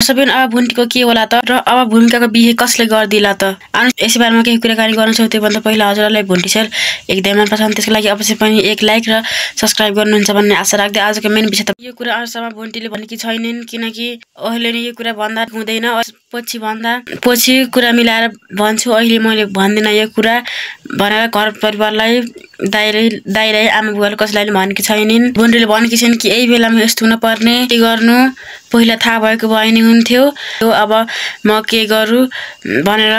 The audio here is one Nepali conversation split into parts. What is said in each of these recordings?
सबिन अब भुन्टीको के होला त र अब भूमिकाको बिहे कसले गर्दिला त आउनु यसै बारेमा केही कुराकानी गर्न सक्छौँ। त्योभन्दा पहिला हजुरहरूलाई भुन्टी सेल एकदमै मन पर्छ त्यसको लागि अवश्य पनि एक लाइक र सब्स्क्राइब गर्नुहुन्छ भन्ने आशा राख्दै आजको मेन विषय त यो कुरा अरूसँग भुन्टीले भनेकी छैनन् किनकि अहिले नै यो कुरा भन्दा हुँदैन पछि कुरा मिलाएर भन्छु अहिले मैले भन्दिनँ यो कुरा भनेर घर परिवारलाई दाइलाई आमा बुवाले कसैलाई भनेकी छैनन्। भुन्टीले भनेकी छिन् कि यही बेलामा यस्तो हुन पर्ने के गर्नु पहिला थाहा भएको भए नि हुन्थ्यो अब म के गरौँ भनेर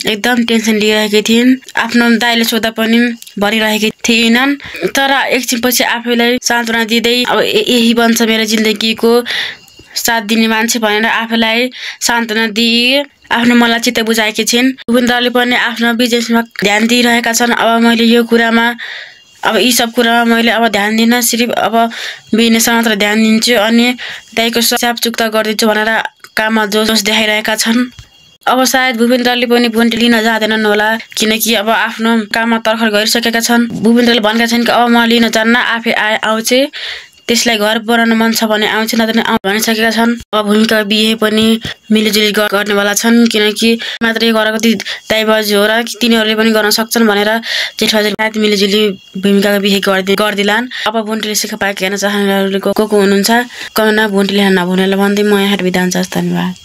एकदम टेन्सन लिइरहेकी थिइन्। आफ्नो दाइले सोध्दा पनि भनिरहेकी थिएनन् तर एकछिनपछि आफैलाई सान्त्वना दिँदै अब यही बन्छ मेरो जिन्दगीको साथ दिने मान्छे भनेर आफैलाई सान्त्वना दिए आफ्नो मनलाई चित्त बुझाएकी छिन्। भुन्दाले पनि आफ्नो बिजनेसमा ध्यान दिइरहेका छन्। अब मैले यो कुरामा अब यी सब कुरामा मैले अब ध्यान दिन सिर्फ अब बिजनेसमा मात्र ध्यान दिन्छु अनि दाइको साफ चुक्ता गरिदिन्छु भनेर काममा जोस देखाइरहेका छन्। अब सायद भूपेन्द्रले पनि भुन्टी लिन जाँदैनन् होला किनकि अब आफ्नो काममा तर्खर गरिसकेका छन्। भूपेन्द्रले भनेका छन् कि अब म लिन जान्न आफै आउँछु त्यसलाई घर बनाउन मन छ भने आउँछ नत्र भनिसकेका छन्। अब भूमिका बिहे पनि मिलिजुली गर्नेवाला छन् किनकि मात्रै गरेको ती दाइ बाजु हो र तिनीहरूले पनि गर्न सक्छन् भनेर जेठबाजुले मिलिजुली भूमिकाको बिहे गरिदिलान्। अब भुन्टीले सिख पाएको हेर्न चाहनेहरू को हुनुहुन्छ कमेन्टमा भुन्टीले नभुनेर भन्दै म यहाँ बिदा हुन्छ। धन्यवाद।